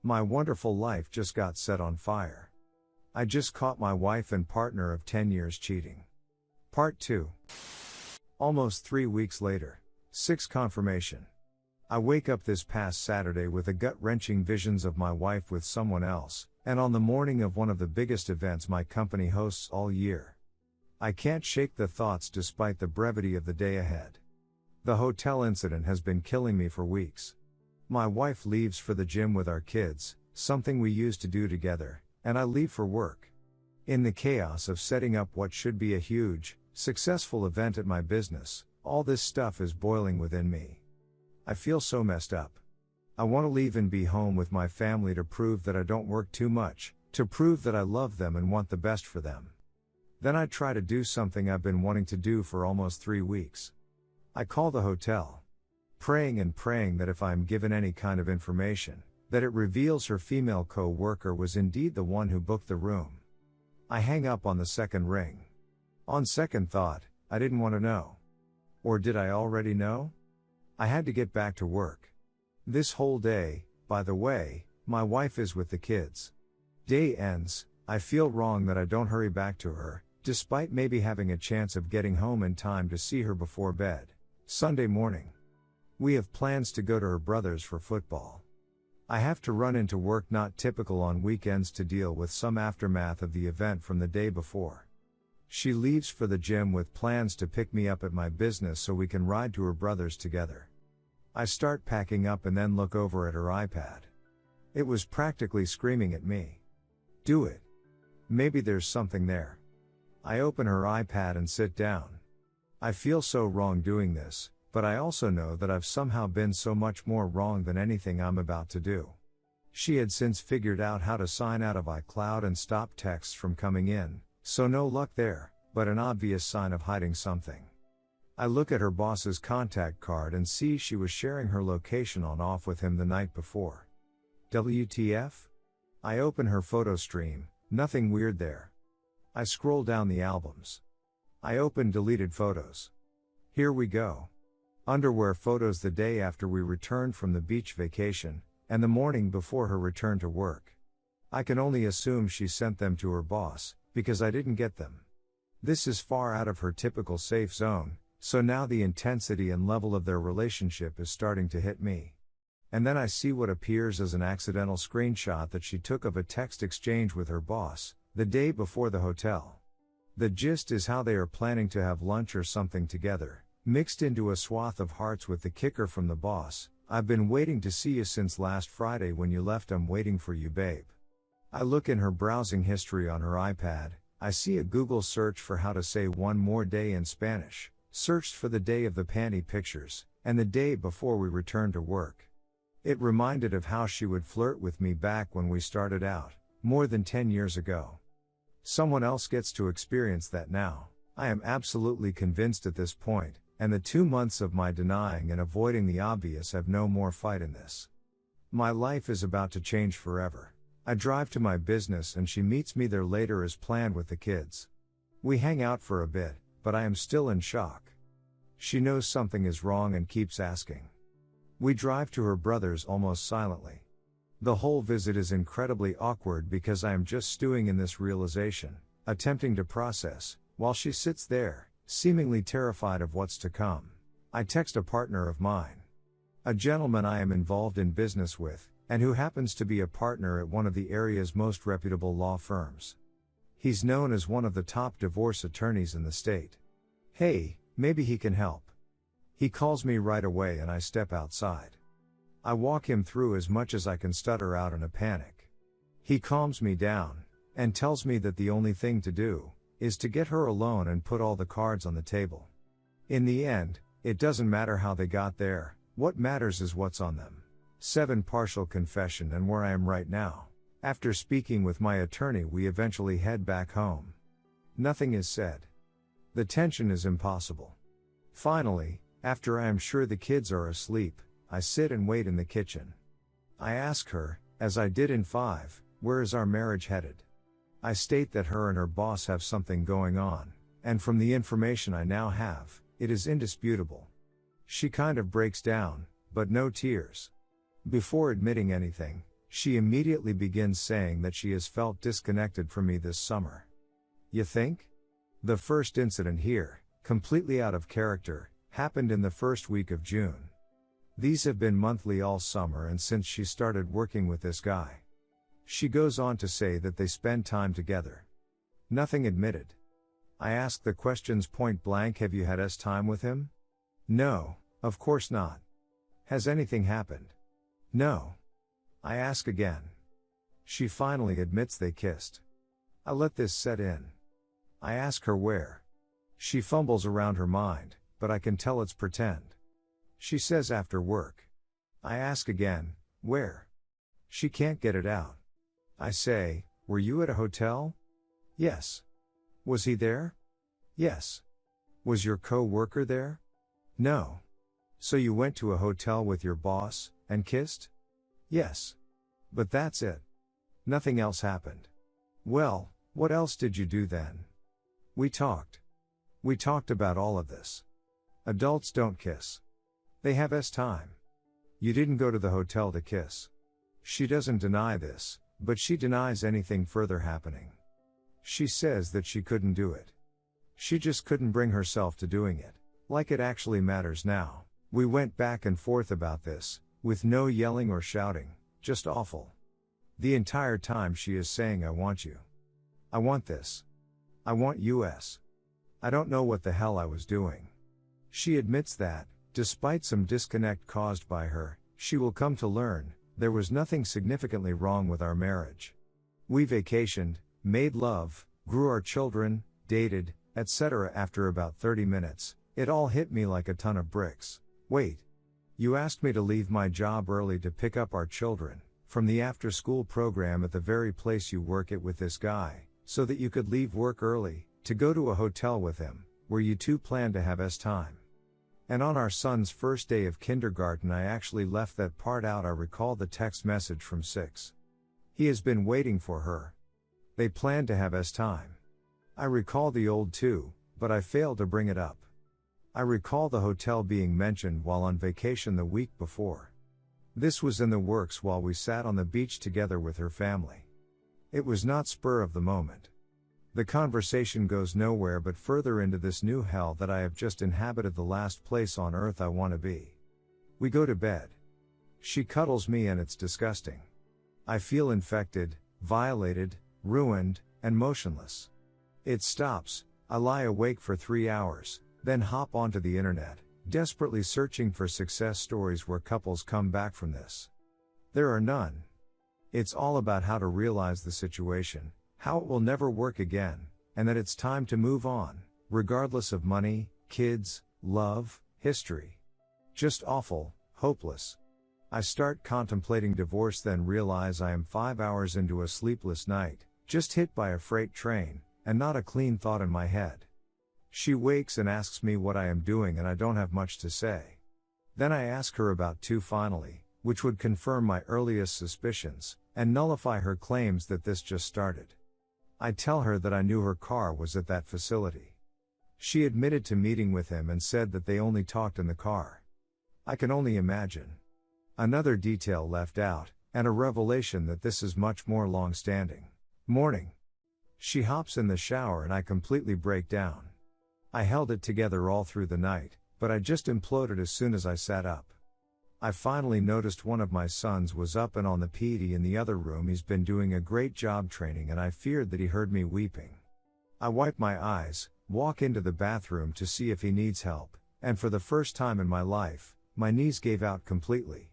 My wonderful life just got set on fire. I just caught my wife and partner of 10 years cheating. Part 2. Almost 3 weeks later. 6 Confirmation. I wake up this past Saturday with a gut-wrenching visions of my wife with someone else, and on the morning of one of the biggest events my company hosts all year. I can't shake the thoughts despite the brevity of the day ahead. The hotel incident has been killing me for weeks. My wife leaves for the gym with our kids, something we used to do together, and I leave for work. In the chaos of setting up what should be a huge, successful event at my business, all this stuff is boiling within me. I feel so messed up. I want to leave and be home with my family to prove that I don't work too much, to prove that I love them and want the best for them. Then I try to do something I've been wanting to do for almost 3 weeks. I call the hotel, praying and praying that if I am given any kind of information, that it reveals her female co-worker was indeed the one who booked the room. I hang up on the second ring. On second thought, I didn't want to know. Or did I already know? I had to get back to work. This whole day, by the way, my wife is with the kids. Day ends, I feel wrong that I don't hurry back to her, despite maybe having a chance of getting home in time to see her before bed. Sunday morning. We have plans to go to her brother's for football. I have to run into work, not typical on weekends, to deal with some aftermath of the event from the day before. She leaves for the gym with plans to pick me up at my business so we can ride to her brother's together. I start packing up and then look over at her iPad. It was practically screaming at me. Do it. Maybe there's something there. I open her iPad and sit down. I feel so wrong doing this, but I also know that I've somehow been so much more wrong than anything I'm about to do. She had since figured out how to sign out of iCloud and stop texts from coming in, so no luck there, but an obvious sign of hiding something. I look at her boss's contact card and see she was sharing her location on off with him the night before. WTF? I open her photo stream, nothing weird there. I scroll down the albums. I open deleted photos. Here we go. Underwear photos the day after we returned from the beach vacation, and the morning before her return to work. I can only assume she sent them to her boss, because I didn't get them. This is far out of her typical safe zone, so now the intensity and level of their relationship is starting to hit me. And then I see what appears as an accidental screenshot that she took of a text exchange with her boss, the day before the hotel. The gist is how they are planning to have lunch or something together, mixed into a swath of hearts with the kicker from the boss, "I've been waiting to see you since last Friday when you left, I'm waiting for you, babe." I look in her browsing history on her iPad, I see a Google search for how to say one more day in Spanish, searched for the day of the panty pictures, and the day before we returned to work. It reminded of how she would flirt with me back when we started out, more than 10 years ago. Someone else gets to experience that now. I am absolutely convinced at this point, and the 2 months of my denying and avoiding the obvious have no more fight in this. My life is about to change forever. I drive to my business and she meets me there later as planned with the kids. We hang out for a bit, but I am still in shock. She knows something is wrong and keeps asking. We drive to her brother's almost silently. The whole visit is incredibly awkward because I am just stewing in this realization, attempting to process, while she sits there, seemingly terrified of what's to come. I text a partner of mine. A gentleman I am involved in business with, and who happens to be a partner at one of the area's most reputable law firms. He's known as one of the top divorce attorneys in the state. Hey, maybe he can help. He calls me right away and I step outside. I walk him through as much as I can stutter out in a panic. He calms me down, and tells me that the only thing to do, is to get her alone and put all the cards on the table. In the end, it doesn't matter how they got there, what matters is what's on them. 7 Partial confession and where I am right now. After speaking with my attorney we eventually head back home. Nothing is said. The tension is impossible. Finally, after I am sure the kids are asleep, I sit and wait in the kitchen. I ask her, as I did in 5, where is our marriage headed? I state that her and her boss have something going on, and from the information I now have, it is indisputable. She kind of breaks down, but no tears. Before admitting anything, She immediately begins saying that she has felt disconnected from me this summer. You think? The first incident here, completely out of character, happened in the first week of June. These have been monthly all summer and since she started working with this guy. She goes on to say that they spend time together. Nothing admitted. I ask the questions point blank. Have you had time with him? No, of course not. Has anything happened? No. I ask again. She finally admits they kissed. I let this set in. I ask her where. She fumbles around her mind, but I can tell it's pretend. She says after work. I ask again, where? She can't get it out. I say, were you at a hotel? Yes. Was he there? Yes. Was your co-worker there? No. So you went to a hotel with your boss, and kissed? Yes. But that's it. Nothing else happened. Well, what else did you do then? We talked. We talked about all of this. Adults don't kiss. They have time. You didn't go to the hotel to kiss. She doesn't deny this, but she denies anything further happening. She says that she couldn't do it. She just couldn't bring herself to doing it, like it actually matters now. We went back and forth about this, with no yelling or shouting, just awful. The entire time she is saying I want you. I want this. I want US. I don't know what the hell I was doing. She admits that, despite some disconnect caused by her, she will come to learn, there was nothing significantly wrong with our marriage. We vacationed, made love, grew our children, dated, etc. After about 30 minutes, it all hit me like a ton of bricks. Wait. You asked me to leave my job early to pick up our children, from the after-school program at the very place you work at with this guy, so that you could leave work early, to go to a hotel with him, where you two planned to have time. And on our son's first day of kindergarten I actually left that part out. I recall the text message from 6. He has been waiting for her. They planned to have time. I recall the old too, but I failed to bring it up. I recall the hotel being mentioned while on vacation the week before. This was in the works while we sat on the beach together with her family. It was not spur of the moment. The conversation goes nowhere but further into this new hell that I have just inhabited, the last place on earth I want to be. We go to bed. She cuddles me and it's disgusting. I feel infected, violated, ruined, and motionless. It stops, I lie awake for 3 hours, then hop onto the internet, desperately searching for success stories where couples come back from this. There are none. It's all about how to realize the situation, how it will never work again, and that it's time to move on, regardless of money, kids, love, history. Just awful, hopeless. I start contemplating divorce, then realize I am 5 hours into a sleepless night, just hit by a freight train, and not a clean thought in my head. She wakes and asks me what I am doing and I don't have much to say. Then I ask her about 2 finally, which would confirm my earliest suspicions, and nullify her claims that this just started. I tell her that I knew her car was at that facility. She admitted to meeting with him and said that they only talked in the car. I can only imagine. Another detail left out, and a revelation that this is much more long-standing. Morning. She hops in the shower and I completely break down. I held it together all through the night, but I just imploded as soon as I sat up. I finally noticed one of my sons was up and on the PD in the other room. He's been doing a great job training and I feared that he heard me weeping. I wipe my eyes, walk into the bathroom to see if he needs help, and for the first time in my life, my knees gave out completely.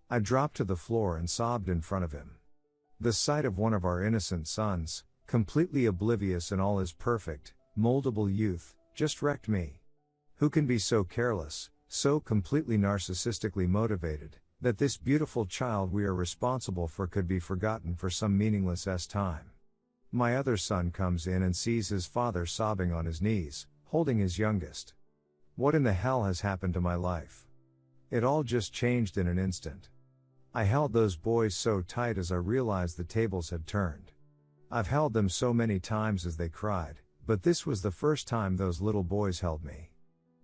I dropped to the floor and sobbed in front of him. The sight of one of our innocent sons, completely oblivious in all his perfect, moldable youth, just wrecked me. Who can be so careless, so completely narcissistically motivated, that this beautiful child we are responsible for could be forgotten for some meaningless time? My other son comes in and sees his father sobbing on his knees, holding his youngest. What in the hell has happened to my life? It all just changed in an instant. I held those boys so tight as I realized the tables had turned. I've held them so many times as they cried, but this was the first time those little boys held me.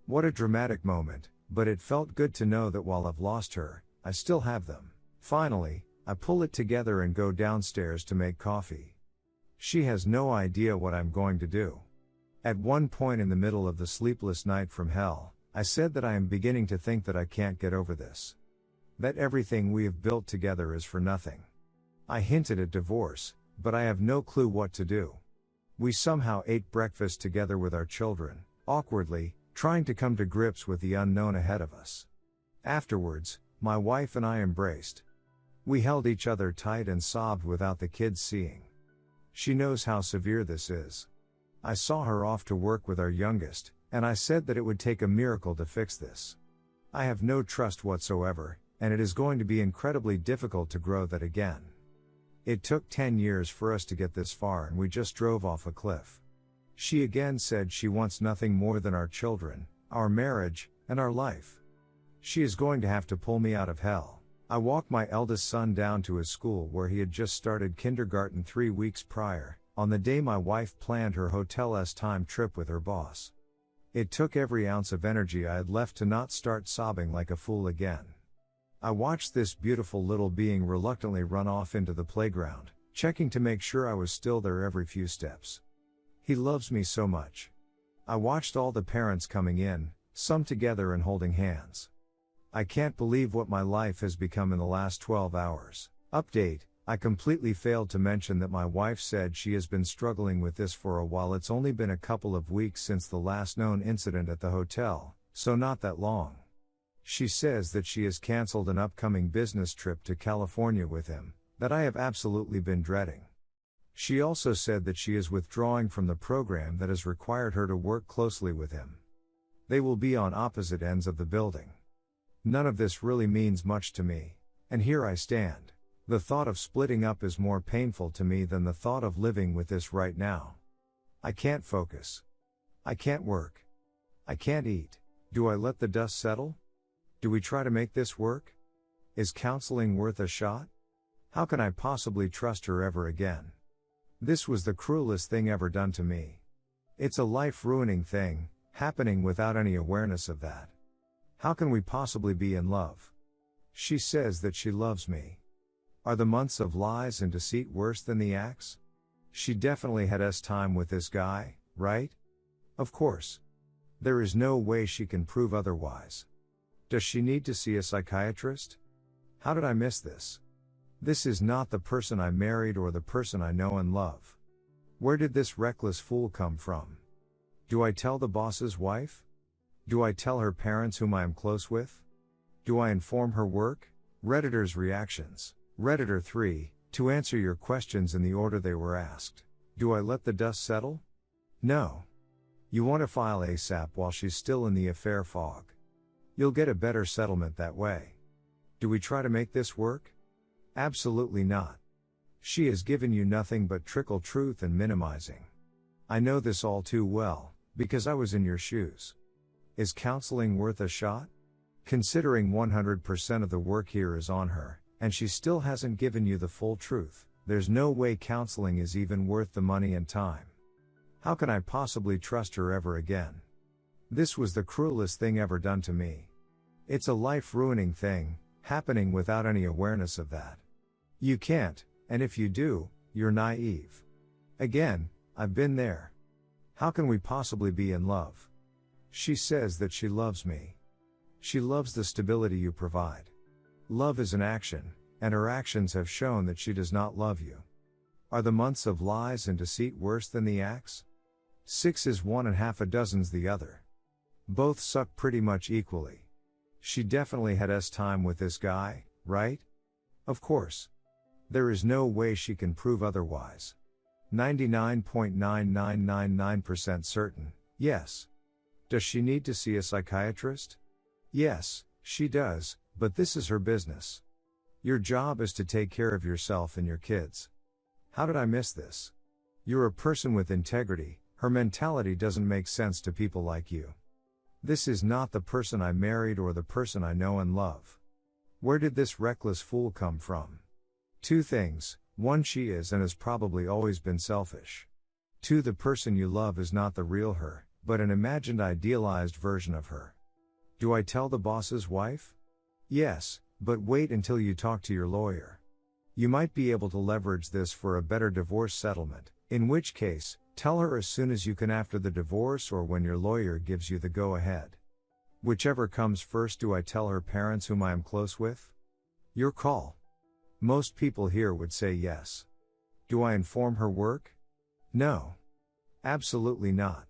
What a dramatic moment, but it felt good to know that while I've lost her, I still have them. Finally, I pull it together and go downstairs to make coffee. She has no idea what I'm going to do. At one point in the middle of the sleepless night from hell, I said that I am beginning to think that I can't get over this. That everything we have built together is for nothing. I hinted at divorce, but I have no clue what to do. We somehow ate breakfast together with our children, awkwardly, trying to come to grips with the unknown ahead of us. Afterwards, my wife and I embraced. We held each other tight and sobbed without the kids seeing. She knows how severe this is. I saw her off to work with our youngest, and I said that it would take a miracle to fix this. I have no trust whatsoever, and it is going to be incredibly difficult to grow that again. It took 10 years for us to get this far, and we just drove off a cliff. She again said she wants nothing more than our children, our marriage, and our life. She is going to have to pull me out of hell. I walked my eldest son down to his school where he had just started kindergarten 3 weeks prior, on the day my wife planned her hotel's time trip with her boss. It took every ounce of energy I had left to not start sobbing like a fool again. I watched this beautiful little being reluctantly run off into the playground, checking to make sure I was still there every few steps. He loves me so much. I watched all the parents coming in, some together and holding hands. I can't believe what my life has become in the last 12 hours. Update: I completely failed to mention that my wife said she has been struggling with this for a while. It's only been a couple of weeks since the last known incident at the hotel, so not that long. She says that she has canceled an upcoming business trip to California with him, that I have absolutely been dreading. She also said that she is withdrawing from the program that has required her to work closely with him. They will be on opposite ends of the building. None of this really means much to me, and here I stand. The thought of splitting up is more painful to me than the thought of living with this right now. I can't focus. I can't work. I can't eat. Do I let the dust settle? Do we try to make this work? Is counseling worth a shot? How can I possibly trust her ever again? This was the cruelest thing ever done to me. It's a life-ruining thing, happening without any awareness of that. How can we possibly be in love? She says that she loves me. Are the months of lies and deceit worse than the acts? She definitely had time with this guy, right? Of course. There is no way she can prove otherwise. Does she need to see a psychiatrist? How did I miss this? This is not the person I married or the person I know and love. Where did this reckless fool come from? Do I tell the boss's wife? Do I tell her parents whom I am close with? Do I inform her work? Redditors' reactions. Redditor 3, to answer your questions in the order they were asked. Do I let the dust settle? No. You want to file ASAP while she's still in the affair fog. You'll get a better settlement that way. Do we try to make this work? Absolutely not. She has given you nothing but trickle truth and minimizing. I know this all too well, because I was in your shoes. Is counseling worth a shot? Considering 100% of the work here is on her, and she still hasn't given you the full truth, there's no way counseling is even worth the money and time. How can I possibly trust her ever again? This was the cruelest thing ever done to me. It's a life-ruining thing, happening without any awareness of that. You can't, and if you do, you're naive. Again, I've been there. How can we possibly be in love? She says that she loves me. She loves the stability you provide. Love is an action, and her actions have shown that she does not love you. Are the months of lies and deceit worse than the acts? 6 is one and half a dozen's the other. Both suck pretty much equally. She definitely had time with this guy, right? Of course. There is no way she can prove otherwise. 99.9999% certain, yes. Does she need to see a psychiatrist? Yes, she does, but this is her business. Your job is to take care of yourself and your kids. How did I miss this? You're a person with integrity. Her mentality doesn't make sense to people like you. This is not the person I married or the person I know and love. Where did this reckless fool come from? 2 things. 1, she is and has probably always been selfish. 2, the person you love is not the real her, but an imagined idealized version of her. Do I tell the boss's wife? Yes, but wait until you talk to your lawyer. You might be able to leverage this for a better divorce settlement, in which case, tell her as soon as you can after the divorce or when your lawyer gives you the go-ahead. Whichever comes first, do I tell her parents whom I am close with? Your call. Most people here would say yes. Do I inform her work? No. Absolutely not.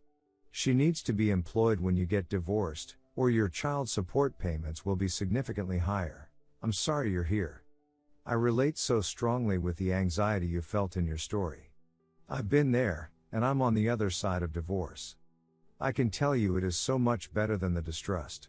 She needs to be employed when you get divorced, or your child support payments will be significantly higher. I'm sorry you're here. I relate so strongly with the anxiety you felt in your story. I've been there, and I'm on the other side of divorce. I can tell you it is so much better than the distrust.